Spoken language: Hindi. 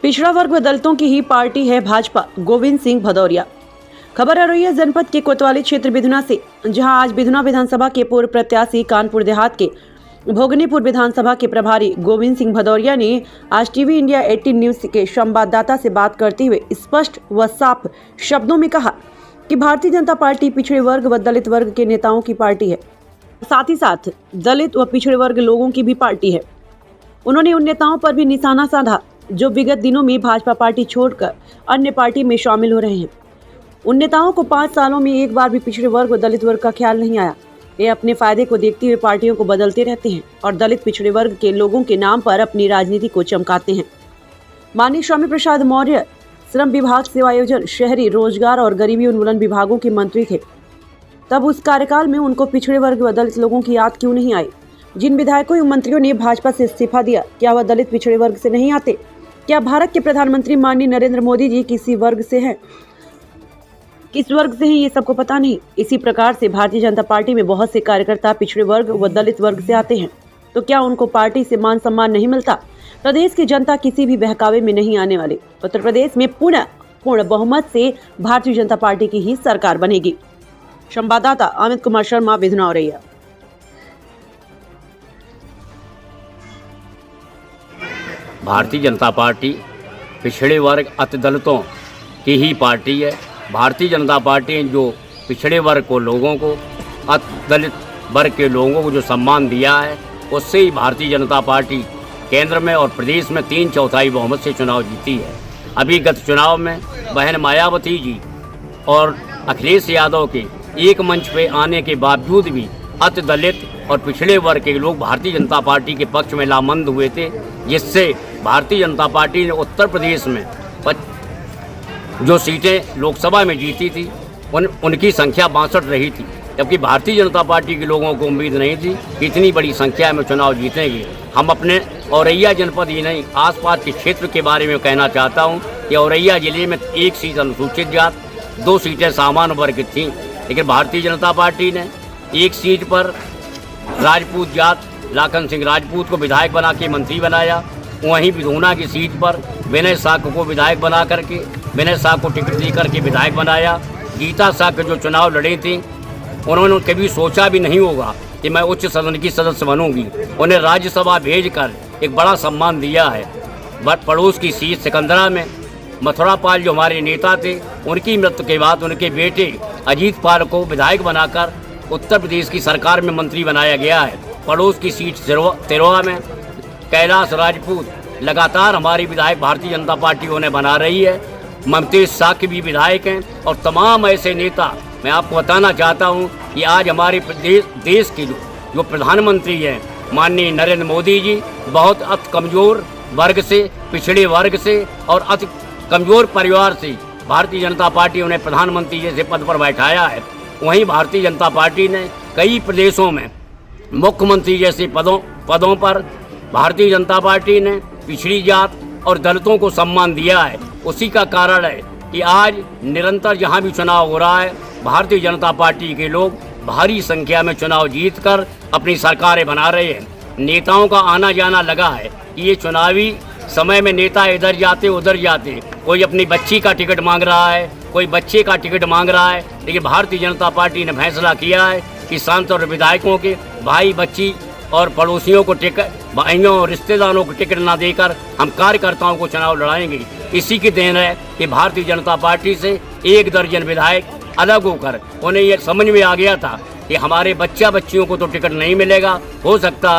पिछड़ा वर्ग व दलितों की ही पार्टी है भाजपा, गोविंद सिंह भदौरिया। खबर आ रही है जनपद के कोतवाली क्षेत्र बिधुना से, जहां आज बिधुना विधानसभा के पूर्व प्रत्याशी कानपुर देहात के भोगनीपुर विधानसभा के प्रभारी गोविंद सिंह भदौरिया ने आज टीवी इंडिया 18 न्यूज के संवाददाता से बात करते हुए स्पष्ट व साफ शब्दों में कहा कि भारतीय जनता पार्टी पिछड़े वर्ग व दलित वर्ग के नेताओं की पार्टी है, साथ ही साथ दलित व पिछड़े वर्ग लोगों की भी पार्टी है। उन्होंने उन नेताओं पर भी निशाना साधा जो विगत दिनों में भाजपा पार्टी छोड़कर अन्य पार्टी में शामिल हो रहे हैं। उन नेताओं को 5 सालों में एक बार भी पिछड़े वर्ग व दलित वर्ग का ख्याल नहीं आया। ये अपने फायदे को देखते हुए पार्टियों को बदलते रहते हैं और दलित पिछड़े वर्ग के लोगों के नाम पर अपनी राजनीति को चमकाते हैं। माननीय स्वामी प्रसाद मौर्य श्रम विभाग, सेवायोजन, शहरी रोजगार और गरीबी उन्मूलन विभागों के मंत्री थे। तब उस कार्यकाल में उनको पिछड़े वर्ग व दलित लोगों की याद क्यों नहीं आई? जिन विधायकों एवं मंत्रियों ने भाजपा से इस्तीफा दिया, क्या वह दलित पिछड़े वर्ग से नहीं आते? क्या भारत के प्रधानमंत्री माननीय नरेंद्र मोदी जी किसी वर्ग से हैं? किस वर्ग से हैं ये सबको पता नहीं। इसी प्रकार से भारतीय जनता पार्टी में बहुत से कार्यकर्ता पिछड़े वर्ग व दलित वर्ग से आते हैं, तो क्या उनको पार्टी से मान सम्मान नहीं मिलता? प्रदेश की जनता किसी भी बहकावे में नहीं आने वाली। उत्तर प्रदेश में पूर्ण बहुमत से भारतीय जनता पार्टी की ही सरकार बनेगी। संवाददाता अमित कुमार शर्मा, बिधुना औरैया। भारतीय जनता पार्टी पिछड़े वर्ग अति दलितों की ही पार्टी है। भारतीय जनता पार्टी जो पिछड़े वर्ग को लोगों को, अति दलित वर्ग के लोगों को जो सम्मान दिया है, उससे ही भारतीय जनता पार्टी केंद्र में और प्रदेश में 3/4 बहुमत से चुनाव जीती है। अभी गत चुनाव में बहन मायावती जी और अखिलेश यादव के एक मंच पे आने के बावजूद भी अति दलित और पिछड़े वर्ग के लोग भारतीय जनता पार्टी के पक्ष में लामबंद हुए थे, जिससे भारतीय जनता पार्टी ने उत्तर प्रदेश में जो सीटें लोकसभा में जीती थी उनकी संख्या 62 रही थी, जबकि भारतीय जनता पार्टी के लोगों को उम्मीद नहीं थी कि इतनी बड़ी संख्या में चुनाव जीतेंगे। हम अपने औरैया जनपद ही नहीं, आसपास के क्षेत्र के बारे में कहना चाहता हूं कि औरैया जिले में 1 सीट अनुसूचित जात, 2 सीटें सामान्य वर्ग की थीं, लेकिन भारतीय जनता पार्टी ने 1 सीट पर राजपूत जात लाखन सिंह राजपूत को विधायक बना के मंत्री बनाया। वहीं बिधुना की सीट पर विनय साक को विधायक बना करके विनय साक को टिकट दे करके विधायक बनाया। गीता साक जो चुनाव लड़े थे, उन्होंने कभी सोचा भी नहीं होगा कि मैं उच्च सदन की सदस्य बनूंगी। उन्हें राज्यसभा भेजकर एक बड़ा सम्मान दिया है। बट पड़ोस की सीट सिकंदरा में मथुरा पाल जो हमारे नेता थे, उनकी मृत्यु के बाद उनके बेटे अजीत पाल को विधायक बनाकर उत्तर प्रदेश की सरकार में मंत्री बनाया गया है। पड़ोस की सीट तिरोआ में कैलाश राजपूत लगातार हमारी विधायक भारतीय जनता पार्टी उन्हें बना रही है। ममतेज साक्य भी विधायक हैं और तमाम ऐसे नेता। मैं आपको बताना चाहता हूं कि आज हमारे देश के जो प्रधानमंत्री हैं माननीय नरेंद्र मोदी जी, बहुत अति कमज़ोर वर्ग से, पिछड़े वर्ग से और अति कमज़ोर परिवार से भारतीय जनता पार्टी उन्हें प्रधानमंत्री जैसे पद पर बैठाया है। वहीं भारतीय जनता पार्टी ने कई प्रदेशों में मुख्यमंत्री जैसे पदों पर भारतीय जनता पार्टी ने पिछड़ी जात और दलितों को सम्मान दिया है। उसी का कारण है कि आज निरंतर जहां भी चुनाव हो रहा है, भारतीय जनता पार्टी के लोग भारी संख्या में चुनाव जीतकर अपनी सरकारें बना रहे हैं। नेताओं का आना जाना लगा है कि ये चुनावी समय में नेता इधर जाते उधर जाते, कोई अपनी बच्ची का टिकट मांग रहा है, कोई बच्चे का टिकट मांग रहा है। लेकिन भारतीय जनता पार्टी ने फैसला किया है कि सांसद और विधायकों के भाई बच्ची और पड़ोसियों को टिकट, भाइयों और रिश्तेदारों को टिकट ना देकर हम कार्यकर्ताओं को चुनाव लड़ाएंगे। इसी की देन है कि भारतीय जनता पार्टी से 1 दर्जन विधायक अलग होकर उन्हें ये समझ में आ गया था कि हमारे बच्चियों को तो टिकट नहीं मिलेगा। हो सकता है